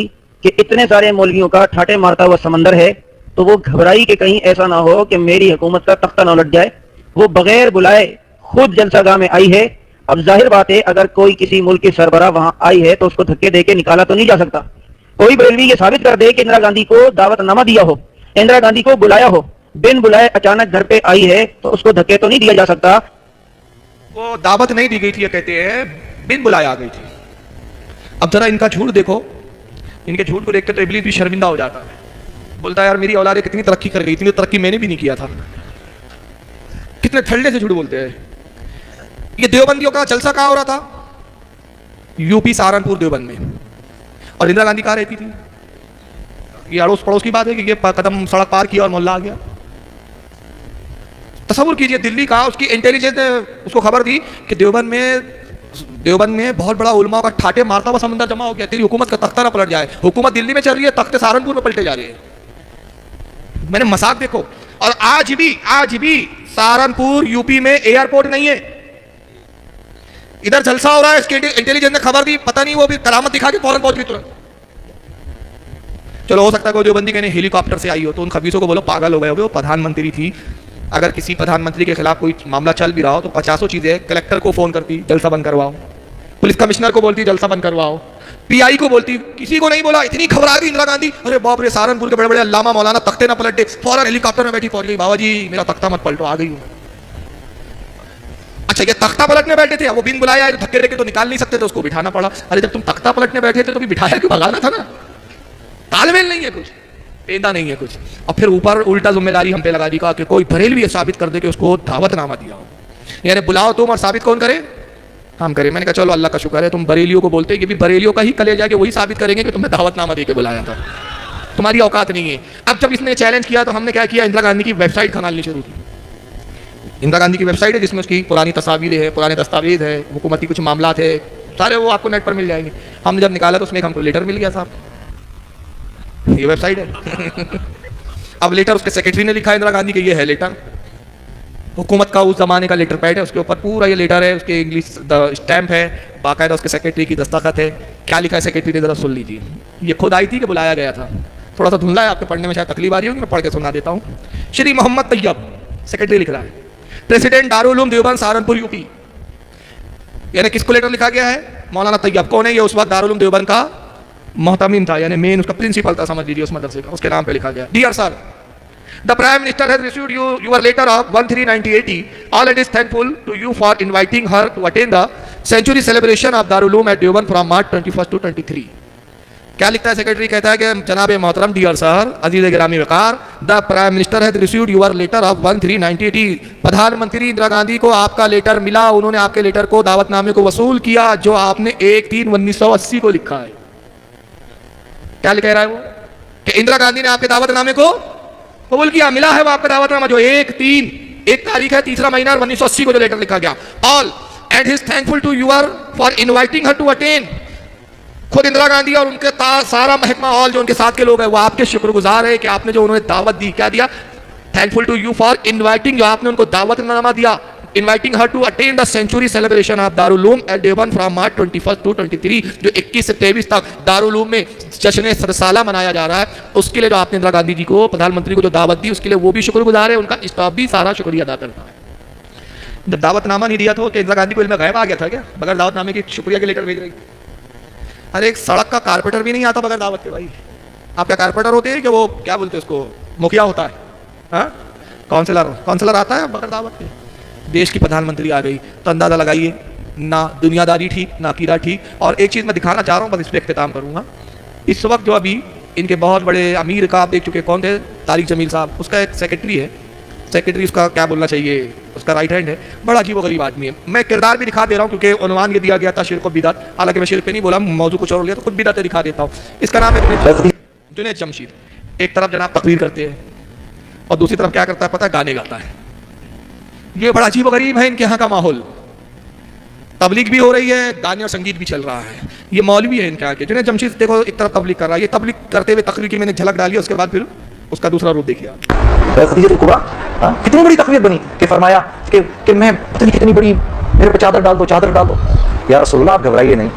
कि इतने सारे मौलवियों का ठाटे मारता हुआ समंदर है, तो वो घबराई कि कहीं ऐसा ना हो कि मेरी हुकूमत का तख्ता न लट जाए। वो बगैर बुलाए खुद जलसागाह में आई है। अब जाहिर बात है अगर कोई किसी मुल्क की सरबराह वहां आई है तो उसको धक्के देके निकाला तो नहीं जा सकता। कोई बरेलवी ये साबित कर दे कि इंदिरा गांधी को दावतनामा दिया हो, इंदिरा गांधी को बुलाया हो, बिन बुलाए अचानक घर पे आई है तो उसको धक्के तो नहीं दिया जा सकता। वो दावत नहीं दी गई थी, कहते हैं बिन बुलाए आ गई थी। अब जरा इनका झूठ देखो, इनके झूठ को देख के तो इब्लीस भी शर्मिंदा हो जाता है, बोलता है यार मेरी औलाद कितनी तरक्की कर गई, इतनी तरक्की मैंने भी नहीं किया था। कितने ठल्ले से झूठ बोलते हैं। ये देवबंदियों का जलसा कहाँ हो रहा था, यूपी सहारनपुर देवबंद में, और इंदिरा गांधी कहाँ रहती थी। ये अड़ोस पड़ोस की बात है कि ये कदम सड़क पार किया और मोहल्ला आ गया। तसव्वुर कीजिए दिल्ली का, उसकी इंटेलिजेंस ने उसको खबर दी कि देवबंद में बहुत बड़ा उलमा का ठाटे मारता हुआ समंदर जमा हो गया, तेरी हुकूमत का तख्ता ना पलट जाए। हुकूमत दिल्ली में चल रही है, तख्ते सहारनपुर में पलटे जा रही है। मैंने मजाक देखो। और आज भी सहारनपुर यूपी में एयरपोर्ट नहीं है, इधर जलसा हो रहा है, इसके इंटेलिजेंस ने खबर दी, पता नहीं वो भी करामत दिखा के फौरन पहुंच गई तुरंत। चलो हो सकता है कोई देवबंदी कहने हेलीकॉप्टर से आई हो, तो उन खबीसों को बोलो पागल हो गए हो, वो प्रधानमंत्री थी। अगर किसी प्रधानमंत्री के खिलाफ कोई मामला चल भी रहा हो तो 50 चीजें, कलेक्टर को फोन करती जलसा बंद करवाओ, पुलिस कमिश्नर को बोलती जलसा बंद करवाओ, पीआई को बोलती, किसी को नहीं बोला। इतनी घबरा गई इंदिरा गांधी, अरे बाप रे सहारनपुर के बड़े बड़े अल्लामा मौलाना तख्ते ना पलट दे, फौरन हेलीकॉप्टर में बैठी पहुंच गई, बाबा जी मेरा तख्ता मत पलटो, आ गई हूं। अच्छा ये तख्ता पलटने बैठे थे, वो बिन बुलाया तो धक्के देके तो निकाल नहीं सकते थे, उसको बिठाना पड़ा। अरे जब तुम तख्ता पलटने बैठे थे तो भी बिठाया क्यों, भगाना था ना। तालमेल नहीं है कुछ, पेदा नहीं है कुछ। और फिर ऊपर उल्टा जिम्मेदारी हम पे लगा दी, कहा कि कोई बरेलवी साबित कर दे कि उसको दावतनामा दिया हो, यानी बुलाओ तुम और साबित कौन करे, हम करें। मैंने कहा चलो अल्लाह का शुक्र है तुम बरेलियों को बोलते कि भी बरेलियों का ही कले जाके वही साबित करेंगे कि तुमने दावतनामा दे के बुलाया था, तुम्हारी औकात नहीं है। अब जब इसने चैलेंज किया तो हमने क्या किया, इंदिरा गांधी की वेबसाइट खंगालनी शुरू की। इंदिरा गांधी की वेबसाइट है जिसमें उसकी पुरानी तस्वीरें हैं, पुराने दस्तावेज है, हुकूमती कुछ मामलात है, सारे वो आपको नेट पर मिल जाएंगे। हमने जब निकाला तो उसमें हमको लेटर मिल गया साहब, ये वेबसाइट है। अब लेटर उसके सेक्रेटरी ने लिखा है इंदिरा गांधी के, ये है लेटर, हुकूमत का उस जमाने का लेटर पैड है, उसके ऊपर पूरा ये लेटर है, उसके इंग्लिश स्टैम्प है, बाकायदा उसके सेक्रेटरी की दस्तखत है। क्या लिखा है सेक्रेटरी ने जरा सुन लीजिए। ये खुद आई थी कि बुलाया गया था, थोड़ा सा धुंधला है, आपके पढ़ने में शायद तकलीफ आ रही होगी, मैं पढ़ के सुना देता हूँ। श्री मोहम्मद तैयब, सेक्रेटरी लिख रहा है, प्रेसिडेंट दारुल उलूम देवबंद सहारनपुर यूपी। यानी किसको लेटर लिखा गया है? मौलाना तैयब। कौन है ये? उस वक्त दारुल उलूम देवबंद का मोहतमिम था, यानी मेन उसका प्रिंसिपल था, समझ लीजिए उस मदरसे का, उसके नाम पे लिखा गया। Dear sir, the prime minister has received your letter of 13/90/80. all it is thankful to you for inviting her to attend the century celebration of Darul Uloom at Deoband from March 21st to 23. क्या लिखता है secretary? कहता है कि जनाब मोहतरम, dear sir, अजीज गिरामी Waqar, the prime minister has received your letter of 13/90/80. प्रधानमंत्री इंदिरा गांधी को आपका लेटर मिला, उन्होंने आपके लेटर को, दावतनामे को वसूल किया जो आपने 1/3/1980 को लिखा है। क्या लिख रहा है वो? कि इंदिरा गांधी ने आपके दावतनामे को कबूल किया, मिला है वो आपका दावतनामा जो 1 तारीख है, तीसरा महीना 1980 को जो लेटर लिखा गया। All and he is thankful to your for inviting her to attend. खुद इंदिरा गांधी और उनके सारा महकमा, ऑल जो उनके साथ के लोग हैं, वो आपके शुक्रगुजार है कि आपने जो उन्होंने दावत दी, क्या दिया? Thankful to you for inviting, जो आपने उनको दावतनामा दिया, inviting her to attend the century celebration of Darul Uloom at Deoband from March 21 to 23, जो 21 से 23 तक दारुल उलूम में जश्न सरसाला मनाया जा रहा है, उसके लिए जो आपने इंदिरा गांधी जी को, प्रधानमंत्री को जो दावत दी, उसके लिए वो भी शुक्रगुजार है, उनका स्टाफ भी सारा शुक्रिया अदा करता है। जब दावतनामा नहीं दिया तो कि इंदिरा गांधी को इल्म गायब आ गया था क्या? बगैर दावतनामे के शुक्रिया के लेटर भेज रही। अरे एक सड़क का कारपेंटर भी नहीं आता बगैर दावत के भाई। आप क्या कारपेंटर होते हैं कि वो क्या बोलते हैं उसको, मुखिया होता है? हाँ, काउंसलर आता है बगैर दावत के? देश की प्रधानमंत्री आ गई तो अंदाजा लगाइए, ना दुनियादारी ठीक, ना कीड़ा ठीक। और एक चीज़ मैं दिखाना चाह रहा हूँ, बस इस पर इख्तिताम करूँगा। इस वक्त जो अभी इनके बहुत बड़े अमीर का आप देख चुके, कौन थे? तारिक जमील साहब, उसका एक सेक्रेटरी है, सेक्रेटरी उसका क्या बोलना चाहिए, उसका राइट हैंड है, बड़ा अजीब व गरीब आदमी है। मैं किरदार भी दिखा दे रहा हूँ क्योंकि उन्वान ये दिया गया था शिर्क व बिदअत, हालांकि मैं शिर्क पे नहीं बोला, मौजू कुछ और लिया तो खुद बिदअत दिखा देता हूँ। इसका नाम है जुनैद जमशीद। एक तरफ जनाब तकरीर करते हैं और दूसरी तरफ क्या करता है पता है? गाने गाता है। ये बड़ा अजीब व गरीब है इनके यहाँ का माहौल। तबलीग भी हो रही है, गाने और संगीत भी चल रहा है। ये मौलवी है इनके आगे, जुनैद जमशीद देखो एक तरफ तबलीग कर रहा है, ये तबलीग करते हुए तकरीर की मैंने झलक डाली, उसके बाद फिर उसका दूसरा रूप देखिए आप। खदीजतुल कुबरा कितनी बड़ी तकरीर बनी कि फरमाया कि मैं कितनी बड़ी, मेरे पे चादर डाल दो, चादर डाल दो। या रसूलुल्लाह, आप घबराइए नहीं,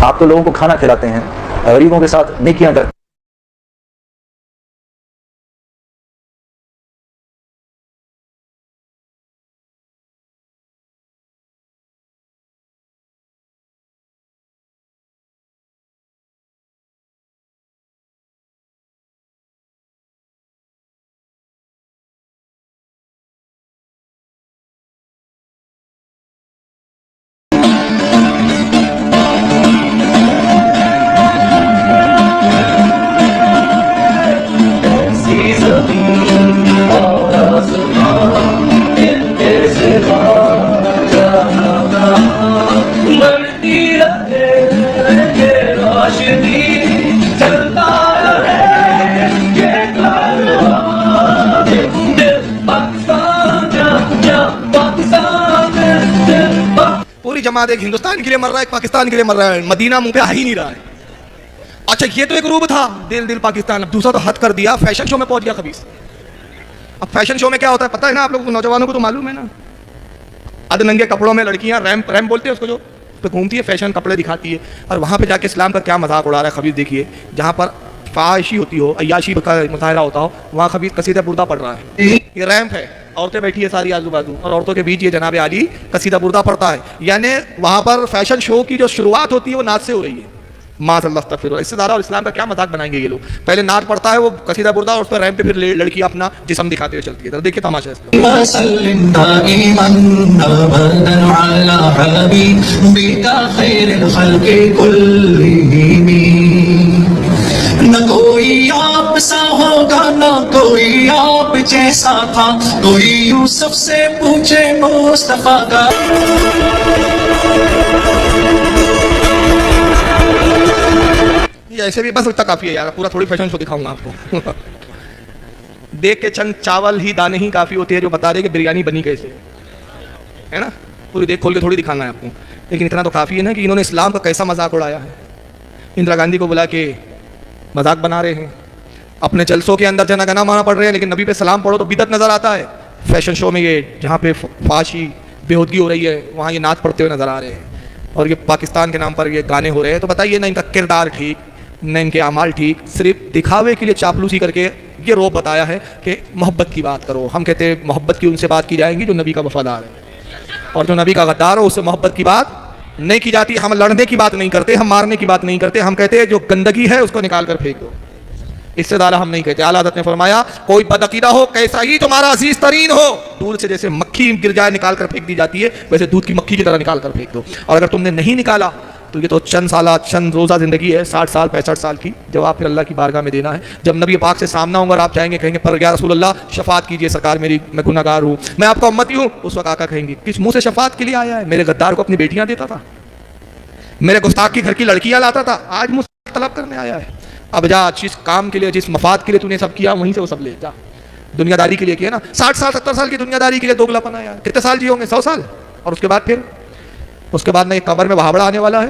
आप तो लोगों को खाना खिलाते हैं, गरीबों के साथ नेकियां करते हैं। पूरी जमात एक हिंदुस्तान के लिए मर रहा है, एक पाकिस्तान के लिए मर रहा है, मदीना मुंह पे आ ही नहीं रहा है। अच्छा ये तो एक रूप था, दिल दिल पाकिस्तान, अब दूसरा तो हद कर दिया, फैशन शो में पहुंच गया खबीस। अब फैशन शो में क्या होता है पता है ना आप लोगों को, नौजवानों को तो मालूम है ना, अधनंगे कपड़ों में लड़कियां रैम बोलते हैं उसको, जो पे घूमती है, फैशन कपड़े दिखाती है, और वहां पे जाके इस्लाम का क्या मजाक उड़ा रहा है खबीस। देखिए जहां पर फाहिशी होती हो, अय्याशी का मुजाहरा होता हो, वहाँ खबीस कसीदा बुर्दा पढ़ रहा है। ये रैंप है, औरतें बैठी है सारी आजू बाजू, और औरतों के बीच ये जनाब आली कसीदा बुर्दा पढ़ता है। यानी वहाँ पर फैशन शो की जो शुरुआत होती है वो नाच से हो रही है। माज़अल्लाह अस्तग़फिरुल्लाह, इससे ज़्यादा और इस्लाम का क्या मजाक बनाएंगे ये लोग। पहले नाच पढ़ता है वो कसीदा बुर्दा, और उस पर रैंप पे फिर लड़की अपना जिस्म दिखाते हुए चलती है। तो देखिए तमाशा न कोई आप सा होगा, न कोई आप जैसा था, कोई यूसुफ से पूछे मुस्तफा का। ये ऐसे भी बस उतना काफ़ी है यार, पूरा थोड़ी फैशन शो दिखाऊंगा आपको। देख के चंद चावल ही दाने ही काफ़ी होते हैं जो बता रहे कि बिरयानी बनी कैसे, है ना। पूरी देख खोल के थोड़ी दिखाना है आपको, लेकिन इतना तो काफ़ी है ना कि इन्होंने इस्लाम का कैसा मजाक उड़ाया है। इंदिरा गांधी को बुला के मजाक बना रहे हैं, अपने जलसों के अंदर जना गना माना पड़ रहे हैं, लेकिन नबी पे सलाम पढ़ो तो बिदत नजर आता है। फैशन शो में ये जहाँ पे फाशी बेहूदगी हो रही है वहाँ ये नाच पढ़ते हुए नजर आ रहे हैं, और ये पाकिस्तान के नाम पर ये गाने हो रहे हैं। तो बताइए ना इनका किरदार ठीक, न इनके अमाल ठीक, सिर्फ दिखावे के लिए चापलूसी करके ये रोब बताया है कि मोहब्बत की बात करो। हम कहते हैं मोहब्बत की उनसे बात की जाएगी जो नबी का वफादार है, और जो नबी का गद्दार हो उससे मोहब्बत की बात नहीं की जाती। हम लड़ने की बात नहीं करते, हम मारने की बात नहीं करते, हम कहते हैं जो गंदगी है उसको निकाल कर फेंक दो, इससे ज़्यादा हम नहीं कहते। आला हज़रत ने फरमाया कोई बदअकीदा हो कैसा ही तुम्हारा अजीज तरीन हो, दूर से जैसे मक्खी गिर जाए निकाल कर फेंक दी जाती है, वैसे दूध की मक्खी की तरह निकाल कर फेंक दो। और अगर तुमने नहीं निकाला तो ये तो चंद साल चंद रोज़ा ज़िंदगी है, 60 साल 65 साल की, जवाब फिर अल्लाह की बारगाह में देना है। जब नबी पाक से सामना होगा और आप चाहेंगे, कहेंगे पर या रसूल अल्लाह शफात कीजिए सरकार, मेरी मैं गुनाहगार हूँ, मैं आपका उम्मती हूँ, उस वक्त आका कहेंगे किस मुंह से शफात के लिए आया है? मेरे गद्दार को अपनी बेटियां देता था, मेरे गुस्ताख की घर की लड़कियां लाता था, आज मुझसे तलब करने आया है। अब जा जिस काम के लिए जिस मफाद के लिए तूने सब किया वहीं से वो सब ले जा। दुनियादारी के लिए किया ना, 60 साल 70 साल की दुनियादारी के लिए दोगलापन आया। कितने साल जियोगे? 100 साल। और उसके बाद ना एक कब्र में वहाबड़ा आने वाला है।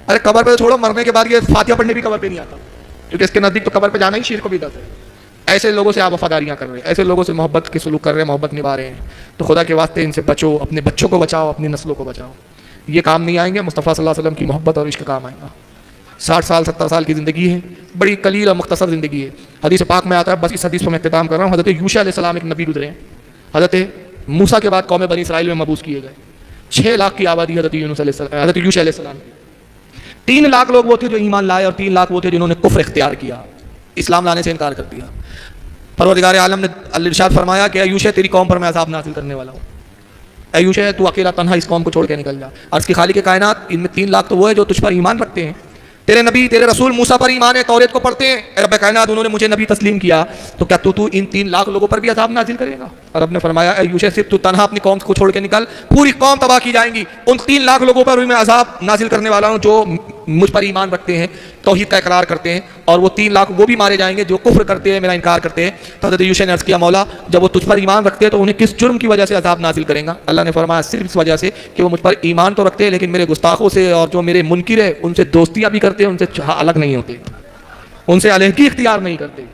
अरे कब्र पे तो छोड़ो, मरने के बाद ये फातिहा पढ़ने भी कब्र पे नहीं आता, क्योंकि इसके नजदीक तो कब्र पे जाना ही शिर्क को बिदअत है। ऐसे लोगों से आप वफादारियां कर रहे हैं, ऐसे लोगों से मोहब्बत के सलूक कर रहे हैं, मोहब्बत निभा रहे हैं, तो खुदा के वास्ते इनसे बचो, अपने बच्चों को बचाओ, अपनी नस्लों को बचाओ। ये काम नहीं आएंगे, मुस्तफ़ा सल्लल्लाहु अलैहि वसल्लम की मोहब्बत और इश्क काम आएगा। 60 साल 70 साल की ज़िंदगी है, बड़ी कलील और मुख्तसर ज़िंदगी है। हदीस पाक में आता है, बस इस हदीस पर मैं इख्तिताम कर रहा हूँ। हज़रत यूशा अलैहिस्सलाम एक नबी गुजरे हैं, हज़रत मूसा के बाद कौम बनी इसराइल में मबूस किए गए। 6 लाख की आबादी हज़रत यूशा अलैहिस्सलाम की। 3 लाख लोग वो थे जो ईमान लाए, और 3 लाख वो थे जिन्होंने कुफ्र इख्तियार किया, इस्लाम लाने से इनकार कर दिया। परवरदिगार आलम ने इरशाद फरमाया कि यूशा तेरी कौम पर मैं अज़ाब नाज़िल करने वाला हूँ, ऐ यूशा तू अकेला तन्हा इस कौम को छोड़ के निकल जा। अर्ज़ की खालिक कायनात, इनमें 3 लाख तो वो है जो तुझ पर ईमान रखते हैं, तेरे नबी तेरे रसूल मूसा पर ईमान है, तौरेत को पढ़ते हैं। रब कायनात उन्होंने मुझे नबी तस्लीम किया, तो क्या तू इन 3 लाख लोगों पर भी अज़ाब नाजिल करेगा? और रब ने फरमाया ऐ यूशा सिर्फ तू तन्हा अपनी कौम को छोड़ के निकल, पूरी कौम तबाह की जाएंगी। उन 3 लाख लोगों पर भी मैं अज़ाब नाजिल करने वाला हूँ जो मुझ पर ईमान रखते हैं, तौहीद का इकरार करते हैं, और वो 3 लाख वो भी मारे जाएंगे जो कुफ्र करते हैं, मेरा इनकार करते हैं। तो हज़रत यूशा ने अर्ज़ किया मौला जब वो तुझ पर ईमान रखते हैं तो उन्हें किस जुर्म की वजह से अज़ाब नाजिल करेगा? अल्लाह ने फरमाया सिर्फ इस वजह से कि वो मुझ पर ईमान तो रखते हैं लेकिन मेरे गुस्ताखों से और जो मेरे मुनकिर है उनसे दोस्तियाँ भी करते हैं, उनसे अलग नहीं होते, उनसे अलहदगी इख्तियार नहीं करते।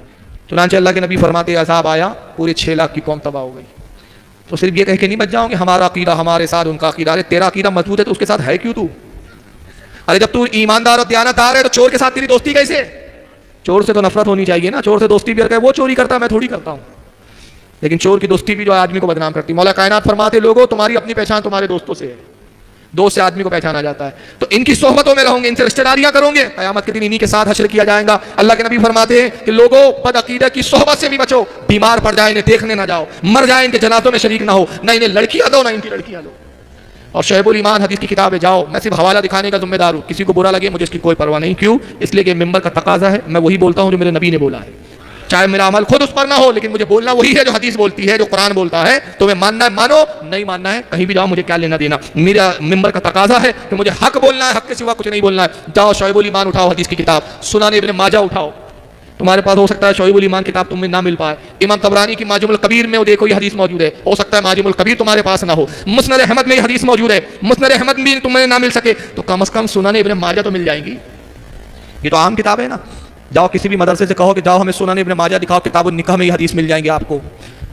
चुनांचे अल्लाह के नबी फरमाते अज़ाब आया, पूरे 6 लाख की कौम तबाह हो गई। तो सिर्फ ये कह के नहीं बच जाओगे हमारा अकीदा हमारे साथ उनका अकीदा। अरे तेरा अकीदा मजबूत है तो उसके साथ है क्यों तू? अरे जब तू ईमानदार और दयानतदार है तो चोर के साथ तेरी दोस्ती कैसे? चोर से तो नफरत होनी चाहिए ना, चोर से दोस्ती भी अगर वो चोरी करता है मैं थोड़ी करता हूँ, लेकिन चोर की दोस्ती भी जो आदमी को बदनाम करती है। मौला कायनात फरमाते लोगों तुम्हारी अपनी पहचान तुम्हारे दोस्तों से है, दोस्त से आदमी को पहचाना जाता है, तो इनकी सोहबतों में रहोगे, इनसे रिश्तेदारियां करोगे, कयामत के दिन इन्हीं के साथ हश्र किया जाएगा। अल्लाह के नबी फरमाते हैं कि लोगों बदअकीदा की सोहबत से भी बचो, बीमार पड़ जाए इन्हें देखने ना जाओ, मर जाए इनके जनाजों में शरीक ना हो, ना इन्हें लड़कियां दो ना इनकी लड़कियां लो। और शोएबुल ईमान हदीस की किताब है, जाओ, मैं सिर्फ हवाला दिखाने का जिम्मेदार हूँ, किसी को बुरा लगे मुझे इसकी कोई परवाह नहीं। क्यों? इसलिए कि मिंबर का तकाजा है, मैं वही बोलता हूँ जो मेरे नबी ने बोला है, चाहे मेरा अमल खुद उस पर ना हो, लेकिन मुझे बोलना वही है जो हदीस बोलती है, जो कुरान बोलता है। तुम्हें मानना है मानो, नहीं मानना है कहीं भी जाओ, मुझे क्या लेना देना। मेरा मिंबर का तकाजा है कि मुझे हक बोलना है, हक के सिवा कुछ नहीं बोलना है। जाओ शोएबुल ईमान उठाओ, हदीस की किताब, सुनाने इब्न माजा उठाओ, तुम्हारे पास हो सकता है शोएबुल ईमान किताब तुम्हें ना मिल पाए, इमाम तबरानी की माजिमुल कबीर में वो देखो ये हदीस मौजूद है, हो सकता है माजिमुल कबीर तुम्हारे पास ना हो, मुस्नद अहमद में ये हदीस मौजूद है, मुस्नद अहमद भी तुम्हें ना मिल सके तो कम से कम सुनाने इब्न माजा तो मिल जाएंगी। ये तो आम किताब है ना, जाओ किसी भी मदरसे से कहो कि जाओ हमें सुनाने इब्न माजा दिखाओ, किताबुन निकाह में ये हदीस मिल जाएंगे आपको।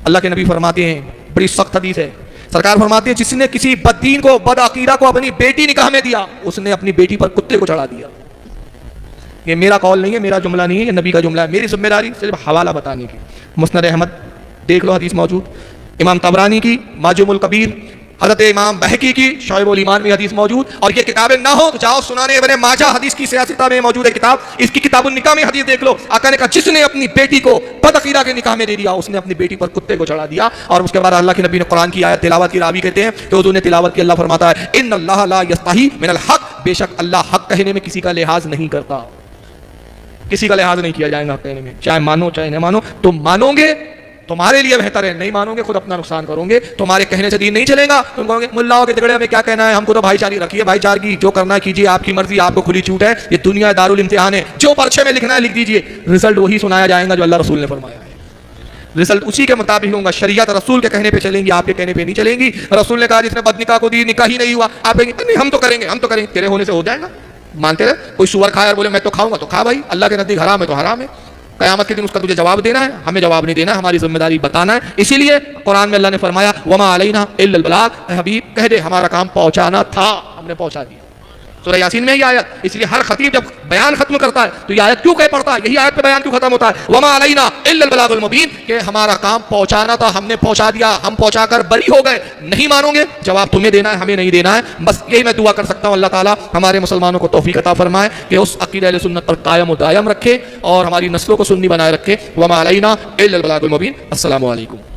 अल्लाह के नबी फरमाते हैं, बड़ी सख्त हदीस है, सरकार फरमाते हैं जिसने किसी बददीन को बदअकीदा को अपनी बेटी निकाह में दिया उसने अपनी बेटी पर कुत्ते को चढ़ा दिया। ये मेरा कौल नहीं है, मेरा जुमला नहीं है, ये नबी का जुमला है, मेरी जिम्मेदारी सिर्फ हवाला बताने की। मुस्नद अहमद देख लो हदीस मौजूद, इमाम तबरानी की माजिमुल कबीर, हज़रत इमाम बहकी की शोएबुल ईमान में हदीस मौजूद। और ये किताबें ना हो तो जाओ सुनाने इब्न माजा हदीस की सियासत में मौजूद है किताब, इसकी किताबुन निकाह में हदीस देख लो। आका ने कहा जिसने अपनी बेटी को बदअकीदा के निकाह में दे दिया उसने अपनी बेटी पर कुत्ते को चढ़ा दिया। और उसके बाद अल्लाह के नबी ने कुरान की आयत तिलावत की, रावी कहते हैं कि उन्होंने तिलावत की, अल्लाह फरमाता है इन्नल्लाह ला यस्तही मिनल हक, बेशक अल्लाह हक कहने में किसी का लिहाज नहीं करता, किसी का लिहाज नहीं किया जाएगा कहने में, चाहे मानो चाहे नहीं मानो। तुम मानोगे तुम्हारे लिए बेहतर है, नहीं मानोगे खुद अपना नुकसान करोगे। तुम्हारे कहने से दीन नहीं चलेगा, तुम कहोगे मुल्लाओं के झगड़े में क्या कहना है, हमको तो भाईचारी रखिए, भाईचारगी जो करना है कीजिए, आपकी मर्जी, आपको खुली छूट है, ये दुनिया दारुल इम्तिहान है, जो पर्चे में लिखना है लिख दीजिए, रिजल्ट वही सुनाया जाएगा जो अल्लाह रसूल ने फरमाया है, रिजल्ट उसी के मुताबिक होगा। शरीयत रसूल के कहने पे चलेंगी, आपके कहने पे नहीं चलेंगी। रसूल ने कहा जिसने बदनिकाह को दी निकाह ही नहीं हुआ, आप कहेंगे नहीं हम तो करेंगे, हम तो करेंगे, तेरे होने से हो जाएगा, मानते रहे। कोई सुअर खाया और बोले मैं तो खाऊंगा, तो खा भाई, अल्लाह के नजदीक हराम है तो हराम है। क़यामत के दिन उसका तुझे जवाब देना है, हमें जवाब नहीं देना है, हमारी जिम्मेदारी बताना है। इसीलिए कुरान में अल्लाह ने फरमाया वमा अलैना इल्लल बलाग, हबीब कह दे हमारा काम पहुंचाना था, हमने पहुंचा दिया। सूरह यासीन में ही आयत, इसलिए हर खतीब जब बयान खत्म करता है तो ये आयत क्यों कह पड़ता है, यही आयत पे बयान क्यों खत्म होता है, वमा अलैना इल्लल बलागुल मुबीन, कि हमारा काम पहुंचाना था, हमने पहुंचा दिया, हम पहुंचाकर बरी हो गए। नहीं मानोगे, जवाब तुम्हें देना है, हमें नहीं देना है। बस यही मैं दुआ कर सकता हूं, अल्लाह ताला हमारे मुसलमानों को तौफीक अता फरमाए कि उस अकीदा अहले सुन्नत पर कायम दायम रखे और हमारी नस्लों को सुन्नी बनाए रखे। वमा अलैना इल्लल बलागुल मुबीन। अस्सलामु अलैकुम।